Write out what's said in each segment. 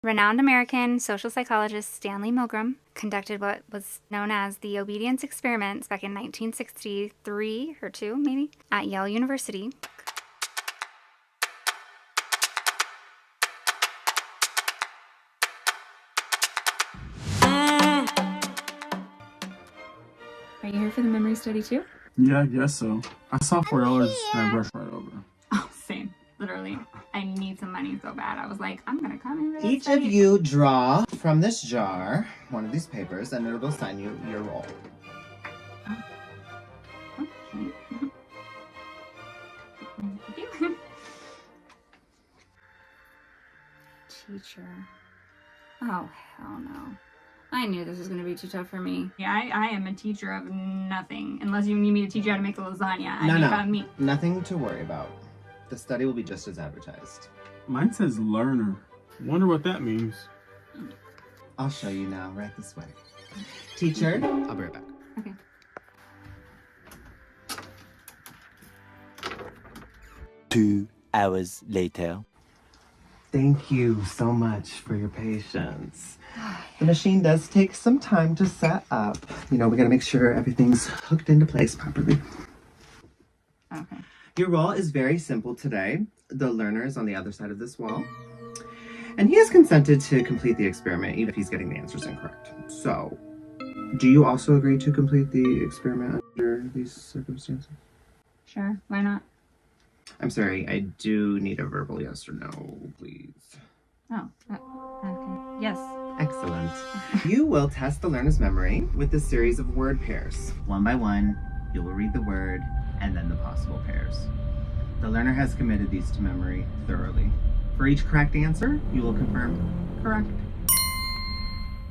Renowned American social psychologist Stanley Milgram conducted what was known as the Obedience Experiments back in 1963 or 2, maybe, at Yale University. Are you here for the memory study too? Yeah, I guess so. I saw $4 and I brushed right over. Oh, same. Literally. I need some money so bad. I was like, I'm gonna come in. Each of you draw from this jar one of these papers and it will sign you your roll. Teacher. Oh, hell no. I knew this was going to be too tough for me. Yeah, I am a teacher of nothing. Unless you need me to teach you how to make a lasagna. No. Nothing to worry about. The study will be just as advertised. Mine says learner. Wonder what that means. I'll show you now, right this way. Teacher, I'll be right back. Okay. Two hours later. Thank you so much for your patience. The machine does take some time to set up. You know, we gotta make sure everything's hooked into place properly. Okay. Your role is very simple today. The learner is on the other side of this wall. And he has consented to complete the experiment, even if he's getting the answers incorrect. So, do you also agree to complete the experiment under these circumstances? Sure, why not? I'm sorry, I do need a verbal yes or no, please. Oh, okay. Yes. Excellent. You will test the learner's memory with a series of word pairs. One by one, you will read the word and then the possible pairs. The learner has committed these to memory thoroughly. For each correct answer, you will confirm correct.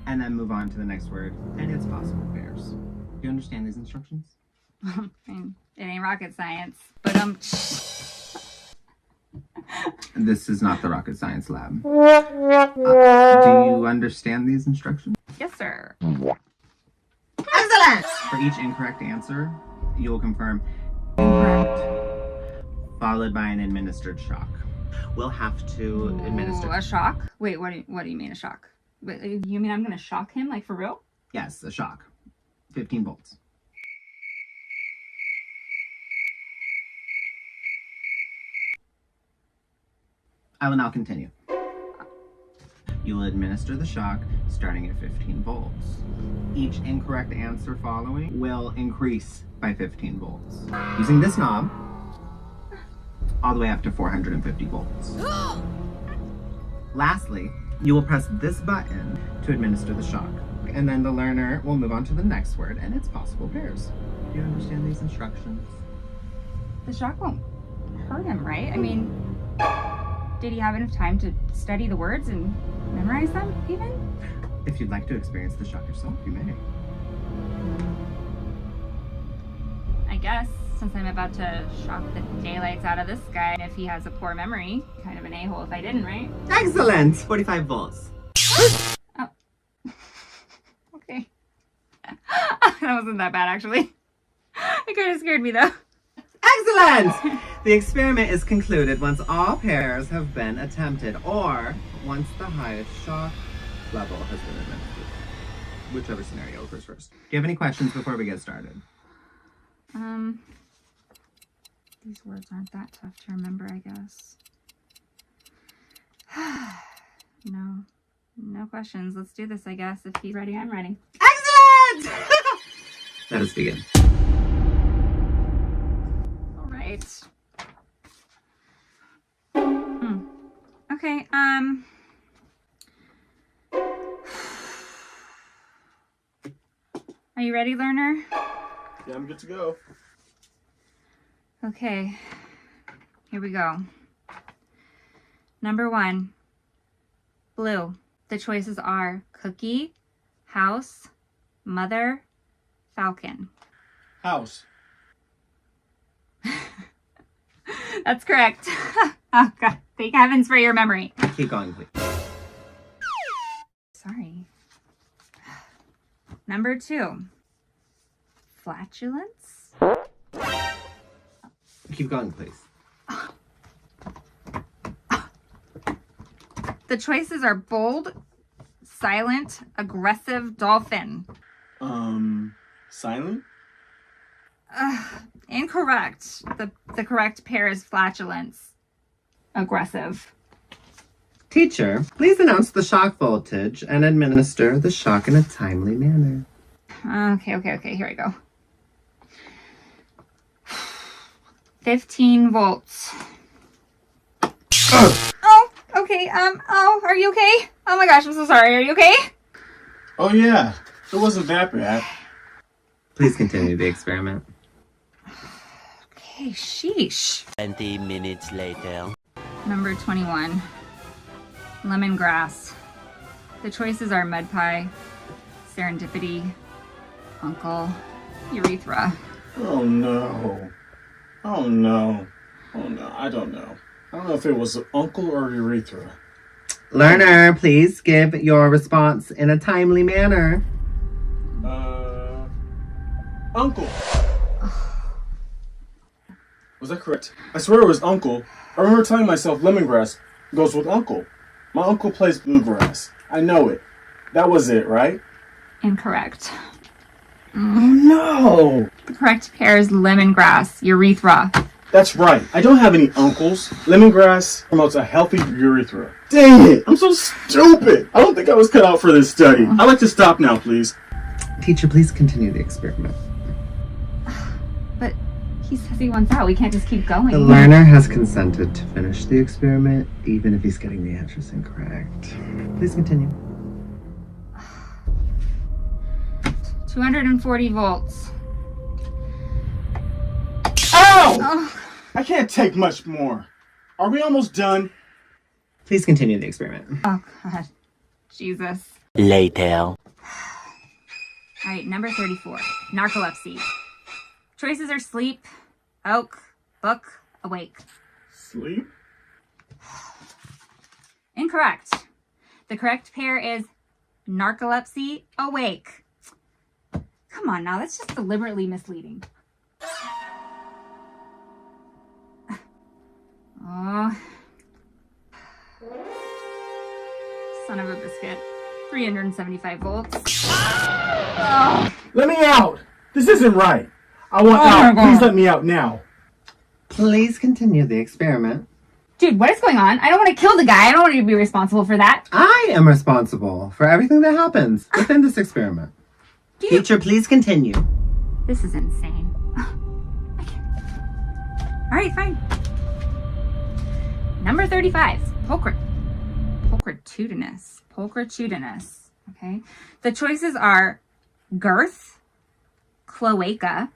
And then move on to the next word and its possible pairs. Do you understand these instructions? I mean, it ain't rocket science, but This is not the rocket science lab. Do you understand these instructions? yes, sir. Excellent! For each incorrect answer, you will confirm incorrect, followed by an administered shock. We'll have to administer... Ooh, a shock? Wait, what do you mean a shock? Wait, you mean I'm gonna shock him, like for real? Yes, a shock. 15 volts. I will now continue. You will administer the shock starting at 15 volts. Each incorrect answer following will increase by 15 volts. Using this knob, all the way up to 450 volts. Lastly, you will press this button to administer the shock. And then the learner will move on to the next word and its possible pairs. Do you understand these instructions? The shock won't hurt him, right? I mean, did he have enough time to study the words and memorize them, even? If you'd like to experience the shock yourself, you may. I guess, since I'm about to shock the daylights out of this guy, if he has a poor memory, kind of an a-hole if I didn't, right? Excellent! 45 volts. Oh. Okay. That wasn't that bad, actually. It kind of scared me, though. Excellent! The experiment is concluded once all pairs have been attempted, or once the highest shock level has been administered. Whichever scenario occurs first. Do you have any questions before we get started? These words aren't that tough to remember, I guess. No questions. Let's do this, I guess. If he's ready, I'm ready. Excellent! Let us begin. All right. Okay, are you ready, learner? Yeah, I'm good to go. Okay, here we go. Number 1, blue. The choices are cookie, house, mother, falcon. House. That's correct. Oh, God. Thank heavens for your memory. Keep going, please. Sorry. Number 2, flatulence. Keep going, please. The choices are bold, silent, aggressive, dolphin. Silent? Incorrect. The correct pair is flatulence. Aggressive. Teacher, please announce the shock voltage and administer the shock in a timely manner. Okay, here I go. 15 volts. Oh, okay, are you okay? Oh my gosh, I'm so sorry. Are you okay? Oh yeah, it wasn't that bad. Please continue the experiment. Okay, sheesh. 20 minutes later. Number 21. Lemongrass. The choices are mud pie, serendipity, uncle, urethra. Oh no. Oh no. Oh no, I don't know. I don't know if it was uncle or urethra. Learner, please give your response in a timely manner. Uncle. Was that correct? I swear it was uncle. I remember telling myself lemongrass goes with uncle. My uncle plays bluegrass. I know it. That was it, right? Incorrect. Oh no! The correct pair is lemongrass, urethra. That's right. I don't have any uncles. Lemongrass promotes a healthy urethra. Dang it! I'm so stupid! I don't think I was cut out for this study. I'd like to stop now, please. Teacher, please continue the experiment. But he says he wants out. We can't just keep going. The learner has consented to finish the experiment, even if he's getting the answers incorrect. Please continue. 240 volts. Ow! Oh, I can't take much more. Are we almost done? Please continue the experiment. oh God. Jesus. Later. All right, number 34. Narcolepsy. Choices are sleep, oak, book, awake. Sleep? Incorrect. The correct pair is narcolepsy, awake. Come on now, that's just deliberately misleading. Oh. Son of a biscuit. 375 volts. Oh. Let me out! This isn't right. I want Oh my out. God. Please let me out now. Please continue the experiment. Dude, what is going on? I don't want to kill the guy. I don't want to be responsible for that. I am responsible for everything that happens within this experiment. Teacher, please continue. This is insane. I can't. All right, fine. Number 35. Pulchritudinous. Okay. The choices are girth, cloaca,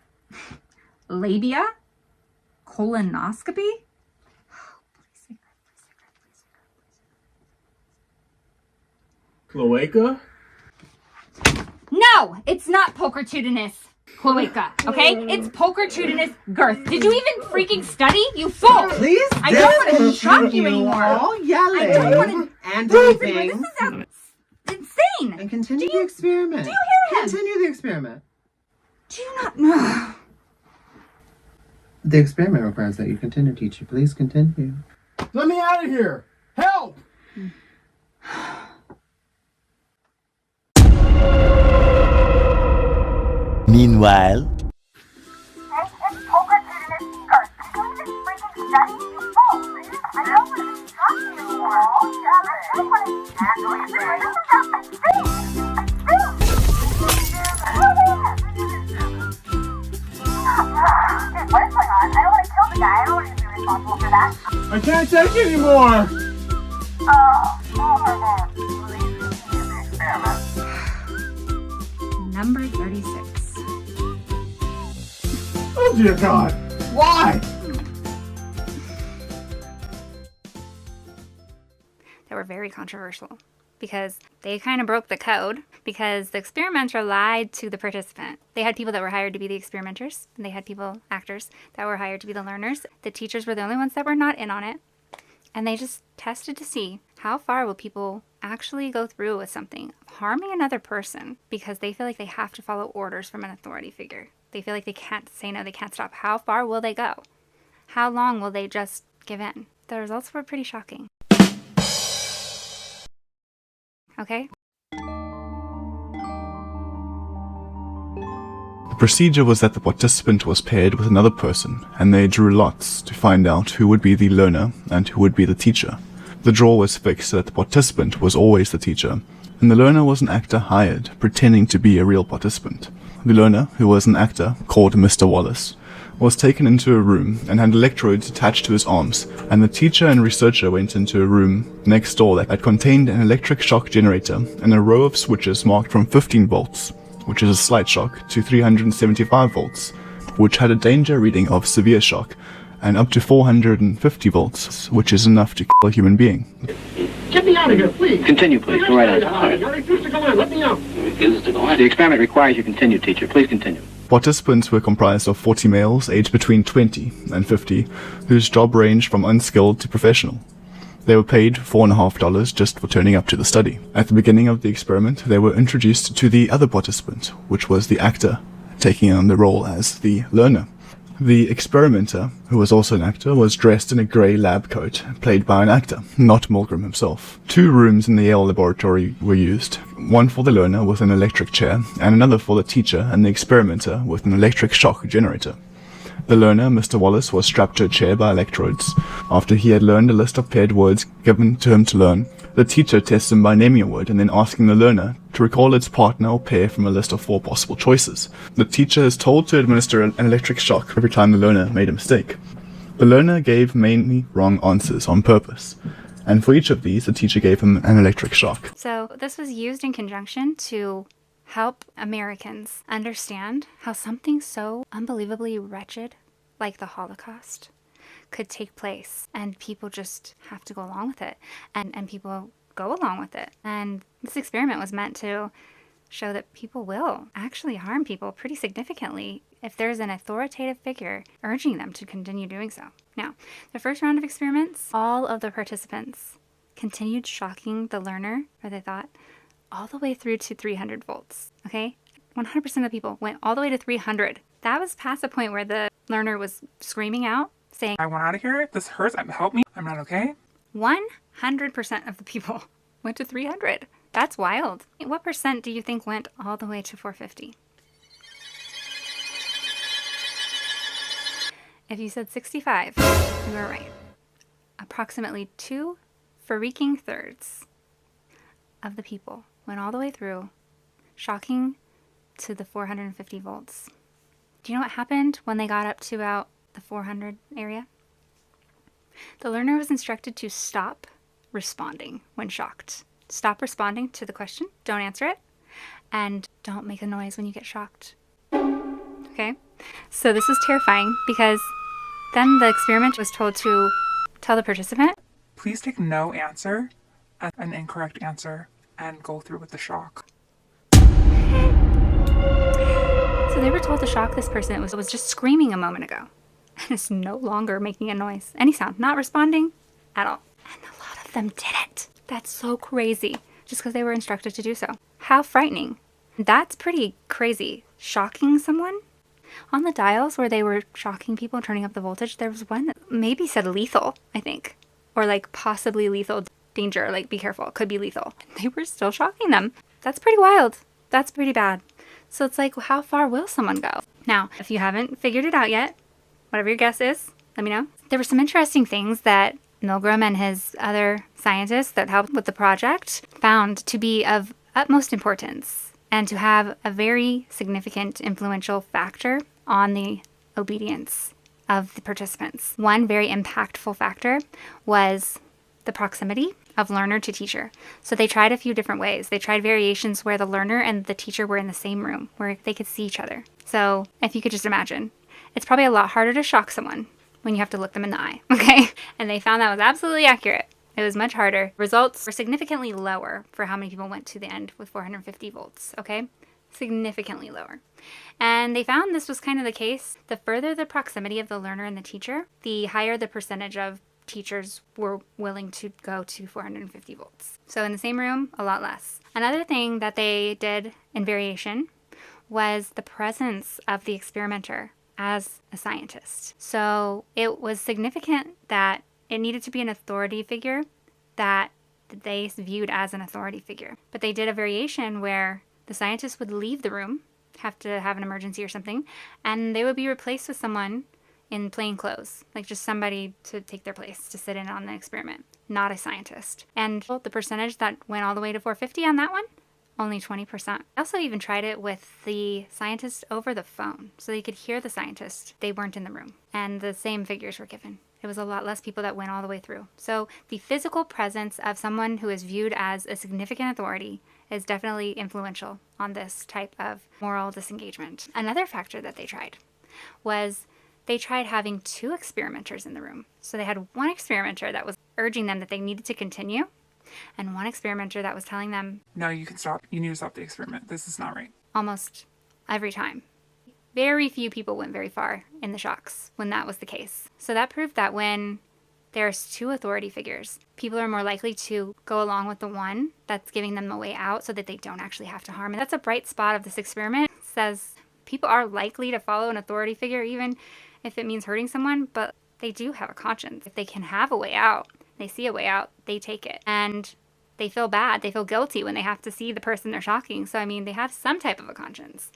labia, colonoscopy. Cloaca? No, it's not pulchritudinous cloaca, okay? It's pulchritudinous girth. Did you even freaking study, you fool? Please I don't want to shock you discontinue anymore. all yelling I don't want and to. weeping. This is insane. And continue the experiment. Do you hear him? Continue the experiment. Do you not know? The experiment requires that you continue, teacher. Please continue. Let me out of here! Help! Meanwhile. I can't take it anymore! Number 36. Oh dear God! Why? That were very controversial because they kind of broke the code because the experimenter lied to the participant. They had people that were hired to be the experimenters, and they had actors, that were hired to be the learners. The teachers were the only ones that were not in on it. And they just tested to see how far will people actually go through with something, harming another person, because they feel like they have to follow orders from an authority figure. They feel like they can't say no, they can't stop. How far will they go? How long will they just give in? The results were pretty shocking. Okay? The procedure was that the participant was paired with another person, and they drew lots to find out who would be the learner and who would be the teacher. The draw was fixed so that the participant was always the teacher, and the learner was an actor hired, pretending to be a real participant. The learner, who was an actor called Mr. Wallace, was taken into a room and had electrodes attached to his arms, and the teacher and researcher went into a room next door that contained an electric shock generator and a row of switches marked from 15 volts, which is a slight shock, to 375 volts, which had a danger reading of severe shock, and up to 450 volts, which is enough to kill a human being. Get me out of here, please. Continue, please. Go right ahead. I refuse to go on. Let me out. Refuses to go on. The experiment requires you continue, teacher. Please continue. Participants were comprised of 40 males aged between 20 and 50, whose job ranged from unskilled to professional. They were paid $4.50 just for turning up to the study. At the beginning of the experiment, they were introduced to the other participant, which was the actor, taking on the role as the learner. The experimenter, who was also an actor, was dressed in a grey lab coat, played by an actor, not Milgram himself. 2 rooms in the Yale laboratory were used, one for the learner with an electric chair, and another for the teacher and the experimenter with an electric shock generator. The learner, Mr. Wallace, was strapped to a chair by electrodes. After he had learned a list of paired words given to him to learn, the teacher tests him by naming a word and then asking the learner to recall its partner or pair from a list of 4 possible choices. The teacher is told to administer an electric shock every time the learner made a mistake. The learner gave mainly wrong answers on purpose, and for each of these, the teacher gave him an electric shock. So this was used in conjunction to help Americans understand how something so unbelievably wretched like the Holocaust could take place, and people just have to go along with it, and people go along with it. And this experiment was meant to show that people will actually harm people pretty significantly if there's an authoritative figure urging them to continue doing so. Now, the first round of experiments, all of the participants continued shocking the learner, or they thought, all the way through to 300 volts, okay? 100% of the people went all the way to 300. That was past the point where the learner was screaming out, saying, I want out of here. This hurts. Help me. I'm not okay. 100% of the people went to 300. That's wild. What percent do you think went all the way to 450? If you said 65, you were right. Approximately 2 freaking thirds of the people went all the way through, shocking to the 450 volts. Do you know what happened when they got up to about the 400 area? The learner was instructed to stop responding when shocked. Stop responding to the question, don't answer it, and don't make a noise when you get shocked. Okay? So this is terrifying because then the experiment was told to tell the participant, Please take no answer as an incorrect answer and go through with the shock. so they were told to shock this person that was just screaming a moment ago. And is no longer making a noise, any sound, not responding at all. And a lot of them did it. That's so crazy, just because they were instructed to do so. How frightening. That's pretty crazy. Shocking someone? On the dials where they were shocking people, turning up the voltage, there was one that maybe said lethal, I think. Or like possibly lethal, danger, like be careful, it could be lethal. They were still shocking them. That's pretty wild. That's pretty bad. So it's like, how far will someone go? Now, if you haven't figured it out yet, whatever your guess is, let me know. There were some interesting things that Milgram and his other scientists that helped with the project found to be of utmost importance and to have a very significant influential factor on the obedience of the participants. One very impactful factor was the proximity of learner to teacher. So they tried a few different ways. They tried variations where the learner and the teacher were in the same room, where they could see each other. So if you could just imagine, it's probably a lot harder to shock someone when you have to look them in the eye, okay? And they found that was absolutely accurate. It was much harder. Results were significantly lower for how many people went to the end with 450 volts, okay? Significantly lower. And they found this was kind of the case. The further the proximity of the learner and the teacher, the higher the percentage of teachers were willing to go to 450 volts. So in the same room, a lot less. Another thing that they did in variation was the presence of the experimenter as a scientist. So it was significant that it needed to be an authority figure that that they viewed as an authority figure. But they did a variation where the scientist would leave the room, have to have an emergency or something, and they would be replaced with someone in plain clothes, like just somebody to take their place, to sit in on the experiment, not a scientist. And the percentage that went all the way to 450 on that one, only 20%. I also even tried it with the scientist over the phone, so they could hear the scientist. They weren't in the room, and the same figures were given. It was a lot less people that went all the way through. So the physical presence of someone who is viewed as a significant authority is definitely influential on this type of moral disengagement. Another factor that they tried was they tried having 2 experimenters in the room. So they had one experimenter that was urging them that they needed to continue, and one experimenter that was telling them, No, you can stop. You need to stop the experiment. This is not right. almost every time. Very few people went very far in the shocks when that was the case. So that proved that when there's 2 authority figures, people are more likely to go along with the one that's giving them a way out so that they don't actually have to harm. And that's a bright spot of this experiment. It says people are likely to follow an authority figure even if it means hurting someone, but they do have a conscience. If they can have a way out, they see a way out, they take it. And they feel bad, they feel guilty when they have to see the person they're shocking. So, I mean, they have some type of a conscience.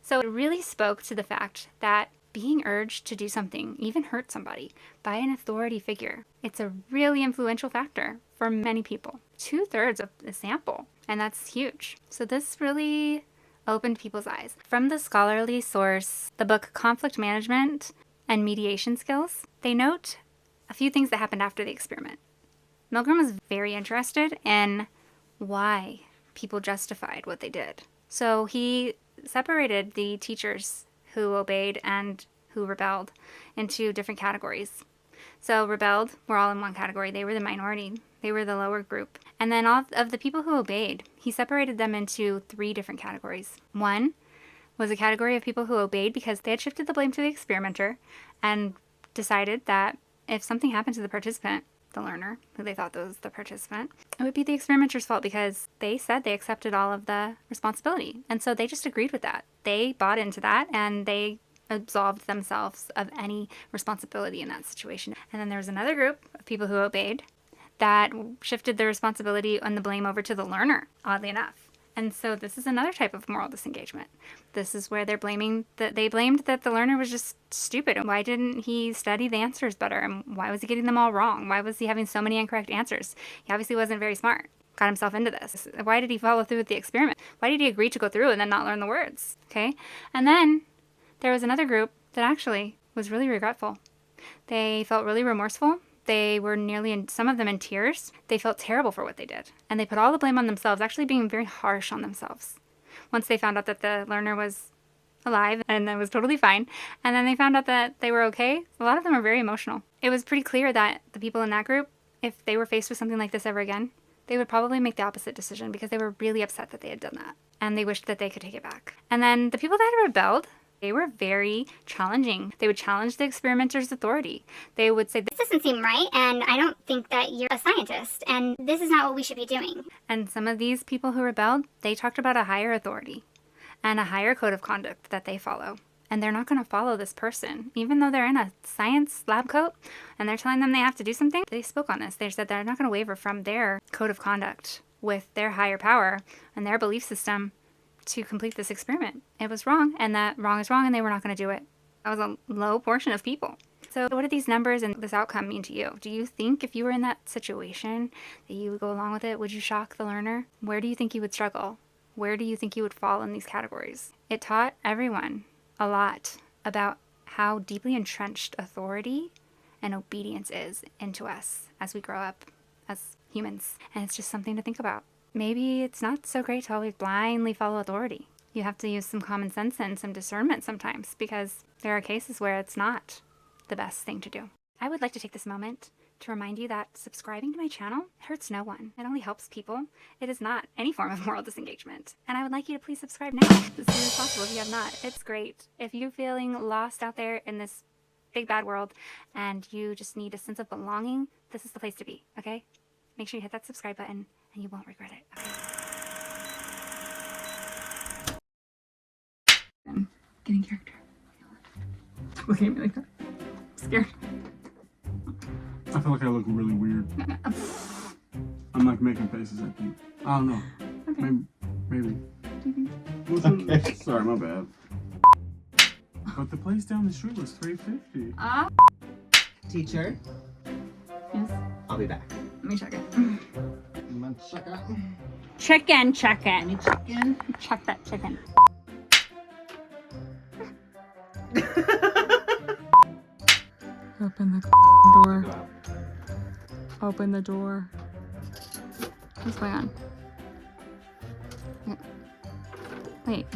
So it really spoke to the fact that being urged to do something, even hurt somebody, by an authority figure, it's a really influential factor for many people. 2/3 of the sample, and that's huge. So this really opened people's eyes. From the scholarly source, the book Conflict Management and Mediation Skills, they note a few things that happened after the experiment. Milgram was very interested in why people justified what they did. So he separated the teachers who obeyed and who rebelled into different categories. So rebelled were all in one category. They were the minority. They were the lower group. And then all of the people who obeyed, he separated them into 3 different categories. One was a category of people who obeyed because they had shifted the blame to the experimenter and decided that if something happened to the participant, the learner, who they thought was the participant, it would be the experimenter's fault because they said they accepted all of the responsibility. And so they just agreed with that. They bought into that and they absolved themselves of any responsibility in that situation. And then there was another group of people who obeyed that shifted the responsibility and the blame over to the learner, oddly enough. And so this is another type of moral disengagement. This is where they blamed that the learner was just stupid. And why didn't he study the answers better? And why was he getting them all wrong? Why was he having so many incorrect answers? He obviously wasn't very smart. Got himself into this. Why did he follow through with the experiment? Why did he agree to go through and then not learn the words? Okay? And then there was another group that actually was really regretful. They felt really remorseful. They were some of them in tears. They felt terrible for what they did. And they put all the blame on themselves, actually being very harsh on themselves. Once they found out that the learner was alive and that was totally fine, and then they found out that they were okay, a lot of them were very emotional. It was pretty clear that the people in that group, if they were faced with something like this ever again, they would probably make the opposite decision because they were really upset that they had done that. And they wished that they could take it back. And then the people that had rebelled, they were very challenging. They would challenge the experimenter's authority. They would say, this doesn't seem right, and I don't think that you're a scientist, and this is not what we should be doing. And some of these people who rebelled, they talked about a higher authority and a higher code of conduct that they follow. And they're not going to follow this person. Even though they're in a science lab coat and they're telling them they have to do something, they spoke on this. They said they're not going to waver from their code of conduct with their higher power and their belief system to complete this experiment. It was wrong, and that wrong is wrong, and they were not going to do it. That was a low portion of people. So what do these numbers and this outcome mean to you? Do you think if you were in that situation that you would go along with it? Would you shock the learner? Where do you think you would struggle? Where do you think you would fall in these categories? It taught everyone a lot about how deeply entrenched authority and obedience is into us as we grow up as humans. And it's just something to think about. Maybe it's not so great to always blindly follow authority. You have to use some common sense and some discernment sometimes because there are cases where it's not the best thing to do. I would like to take this moment to remind you that subscribing to my channel hurts no one. It only helps people. It is not any form of moral disengagement. And I would like you to please subscribe now as soon as possible if you have not. It's great. If you're feeling lost out there in this big bad world and you just need a sense of belonging, this is the place to be, okay? Make sure you hit that subscribe button and you won't regret it. Okay. Get in character. Looking at me like that. I'm scared. I feel like I look really weird. I'm not like making faces, I think. I don't know. Okay. Maybe. Do you think? Okay. Sorry, my bad. But the place down the street was $3.50. Teacher, Yes. I'll be back. Let me check it. Check out. Chicken, check it. Any chicken? Check that chicken. Open the door. Open the door. What's going on? Okay. Wait.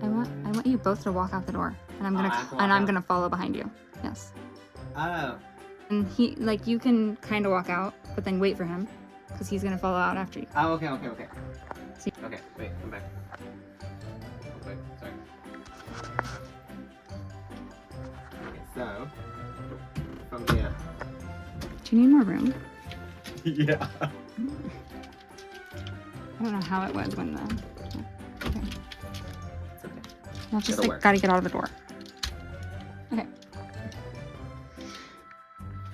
I want you both to walk out the door, and I have to walk I'm out? gonna follow behind you. Yes. Oh. And you can kind of walk out, but then wait for him, because he's gonna follow out after you. Oh, okay. See- Okay, wait, come back. Oh, wait, sorry. Okay, so, from here. Do you need more room? Yeah. I don't know how it was when the. Okay. It's okay. Now just It'll work. gotta get out of the door. Okay.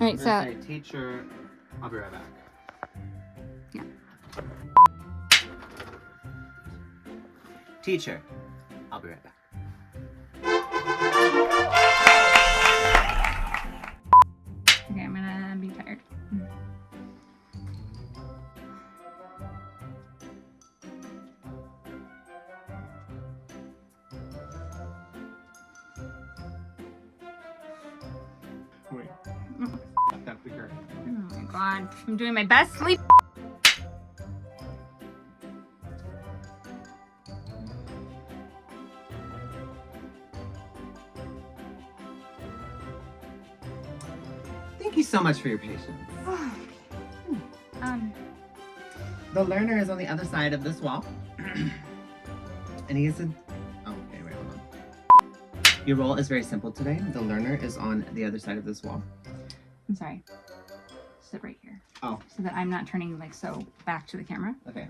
All right, I'm so gonna say, teacher, I'll be right back. Yeah. Teacher, I'll be right back. okay, I'm gonna be tired. Wait. That's the curtain. Oh my god, I'm doing my best sleep. Thank you so much for your patience. The learner is on the other side of this wall. And he isn't. Oh, okay, wait, hold on. Your role is very simple today. The learner is on the other side of this wall. I'm sorry. Sit right here. Oh. So that I'm not turning like so back to the camera. Okay.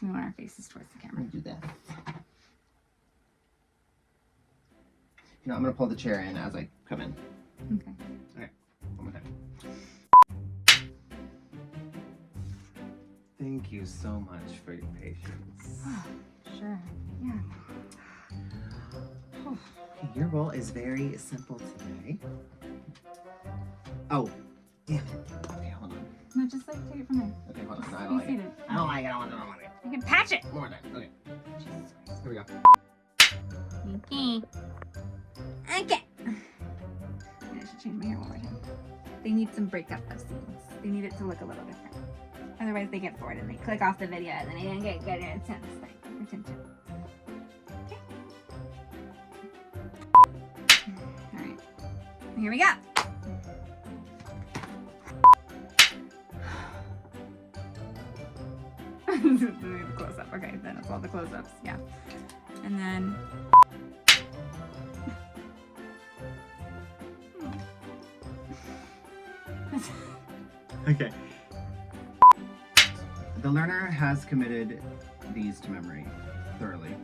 We want our faces towards the Let camera. me do that. You know, I'm gonna pull the chair in as I come in. Okay. Okay, one more time. Thank you so much for your patience. Sure. Yeah. Okay, your role is very simple today. Oh, damn it. Okay, hold on. No, just like take it from there. Okay, hold on. No, I Be don't like it. seated. I don't like it. I don't want it. You can patch it. One more time. Okay, Jesus Christ. here we go. Okay. Okay. I should change my hair one more time. They need some breakup of scenes. They need it to look a little different. Otherwise, they get bored and they click off the video and then they don't get good attention. Okay. All right. Here we go. The close up. Okay, then it's all the close ups. Yeah. And then. Okay. The learner has committed these to memory thoroughly.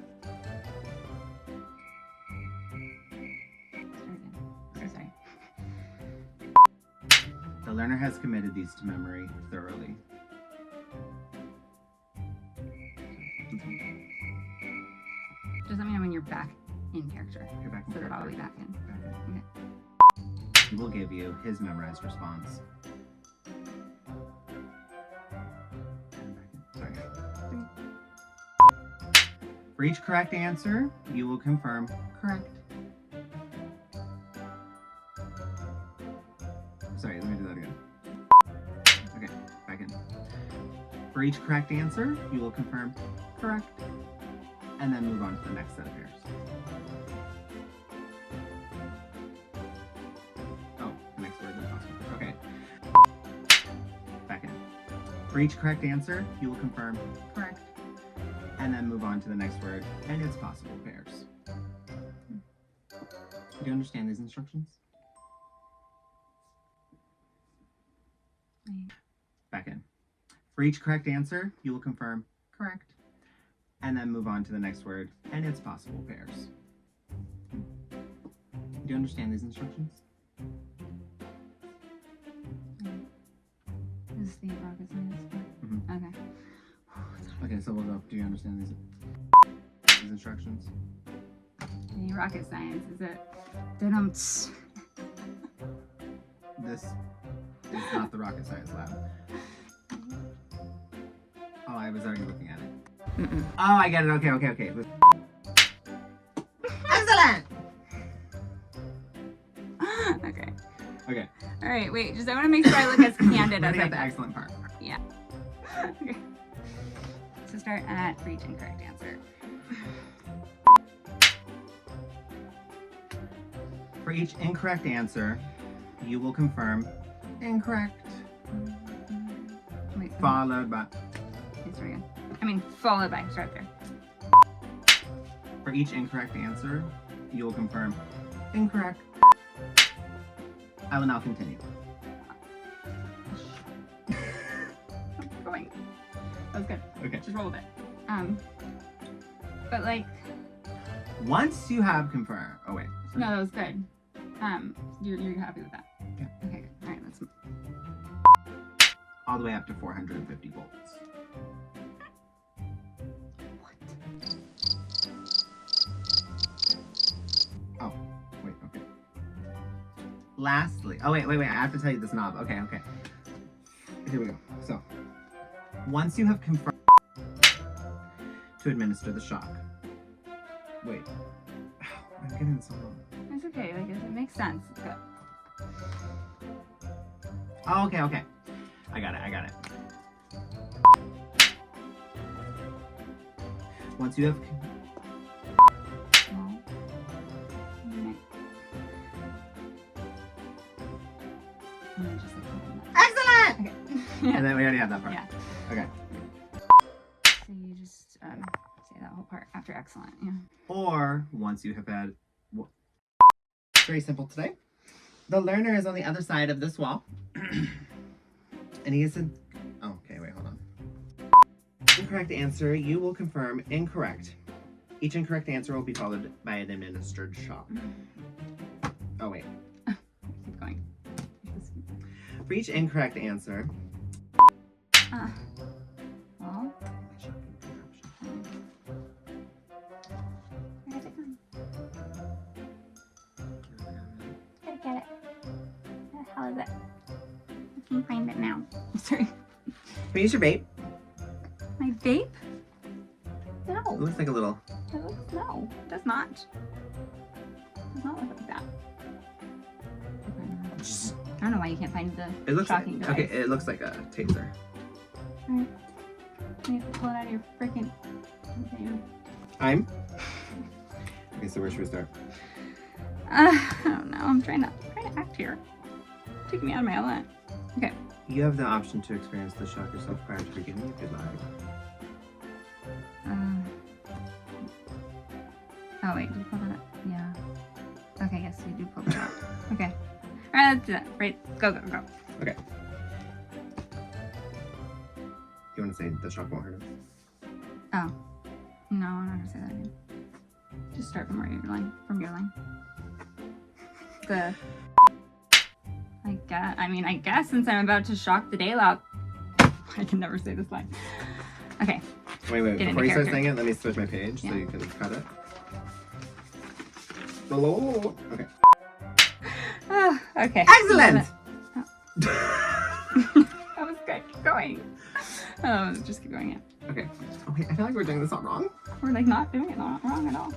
Sorry. The learner has committed these to memory thoroughly. Just let me know when you're back in character. You're back in So that I'll be character. back in. Okay. He will give you his memorized response. Sorry. For each correct answer, you will confirm correct. Sorry, let me do that again. Okay, back in. For each correct answer, you will confirm correct, and then move on to the next set of pairs. Oh, the next word is possible. Okay. Back in. For each correct answer, you will confirm correct, and then move on to the next word and its possible pairs. Do you understand these instructions? Back in. For each correct answer, you will confirm correct, and then move on to the next word and its possible pairs. Do you understand these instructions? This just the rocket science? Mhm. Okay. Okay, so we'll go. Do you understand these instructions? The rocket science, is it? Dum. This is not the rocket science lab. Oh, I was already looking at it. Oh, I get it. Okay. Excellent! Okay. Okay. All right, wait. Just I want to make sure I look as candid We're as gonna I get the excellent part. Yeah. Okay. So start at for each incorrect answer. For each incorrect answer, you will confirm incorrect, Wait. followed by. Okay, start again. I mean, followed by. Start there. For each incorrect answer, you will confirm incorrect. I will now continue. Going. That was good. Okay. Just roll with it. But like, Once you have confirmed. Oh wait. no, that was good. You're happy with that? Yeah. Okay, good. All right, let's. All the way up to 450 volts. Oh, wait, okay. Lastly, oh wait, I have to tell you this knob. Okay. Here we go. So, once you have confirmed to administer the shock. Wait, I'm getting this all wrong. It's okay. Like it makes sense. It's good. Oh, okay. I got it. Once you have Well, okay. I'm gonna just like excellent, okay. and then we already had that part. Yeah. Okay. So you just say that whole part after excellent. Yeah. Or once you have had. Very simple today. The learner is on the other side of this wall, and he is in. Oh, okay. Wait, hold on. Incorrect answer. You will confirm incorrect. Each incorrect answer will be followed by an administered shock. Oh wait. Keep going. For each incorrect answer. Well. Where's it gone? Gotta get it. Where the hell is it? I can't find it now. Sorry. Can you use your vape? My vape? It No. looks like a little. No. It does not. It does not look like that. I don't know why you can't find the It looks like, shocking device. okay. It looks like a taser. Alright. You have to pull it out of your freaking. I'm. Okay, so where should we start? I don't know. I'm trying to act here. Take me out of my element. Okay. You have the option to experience the shock yourself prior to beginning if you'd like. Oh wait, did you pull that up? Yeah. Okay, yes, you do pull that up. Okay. Alright, let's do that. Right, go. Okay. You want to say the shock won't hurt him? Oh. No, I'm not gonna say that again. Just start from your line. I guess since I'm about to shock the Daylop, I can never say this line. Okay. Wait. Get Before into you start character. saying it, let me switch my page so Yeah. you can cut it. Okay. Okay. Excellent! That was good. Keep going. Just keep going, yeah. Okay. Okay, I feel like we're doing this all wrong. We're like not doing it wrong at all.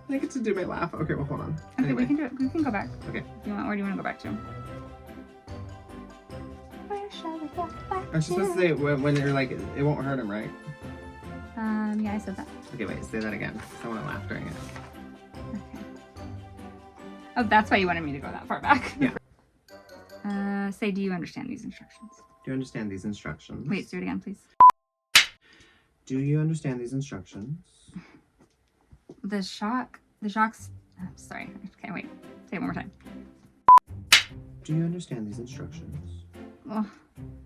I get to do my laugh. Okay, well, hold on. Okay, Anyway. we can do it. We can go back. Okay. Where do you want to go back to? Where shall we go back Aren't you supposed to say when you're like, it won't hurt him, right? Yeah, I said that. Okay, wait, say that again. I want to laugh during it. Okay. Oh, that's why you wanted me to go that far back. Yeah. Say, do you understand these instructions? Do you understand these instructions? Wait, do it again, please. Do you understand these instructions? The shock's. Sorry. Okay, wait. Say it one more time. Do you understand these instructions? Well,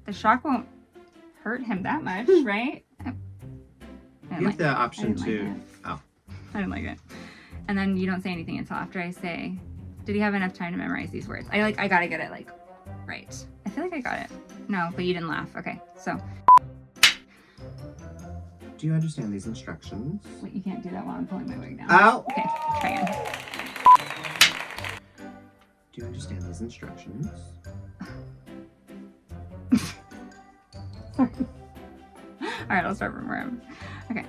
the shock won't hurt him that much, right? You have the option to. Oh. I didn't like it. And then you don't say anything until after I say, did he have enough time to memorize these words? I gotta get it right. I feel like I got it. No, but you didn't laugh. Okay, so. Do you understand these instructions? Wait, you can't do that while I'm pulling my wig down. Ow! Okay, try again. Do you understand these instructions? Alright, I'll start from where I'm. Okay.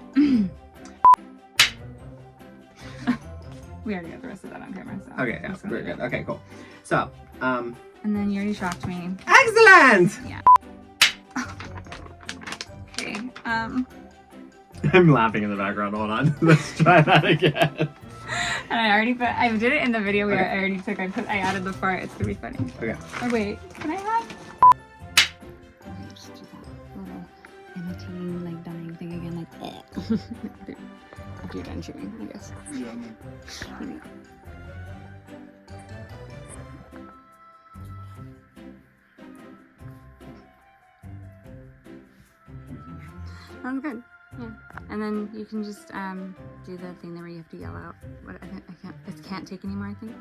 We already got the rest of that on camera, so. Okay, yeah, very good. Okay, cool. So, And then you already shocked me. excellent! Yeah. Okay, I'm laughing in the background. Hold on. Let's try that again. and I did it in the video where I already took, I added the part, it's gonna be funny. Okay. Oh wait, can I have? Just do that little imitating, like, dying thing again, like, after you're done chewing, I guess. Here we go. Sounds good. Yeah. And then you can just do the thing there where you have to yell out. What I can't. It can't take anymore. I think.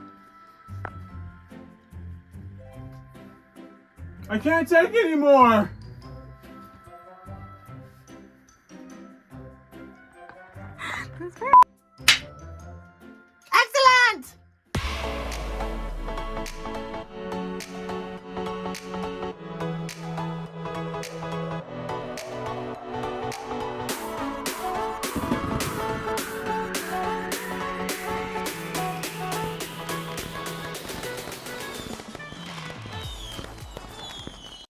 I can't take anymore! That's perfect. Excellent!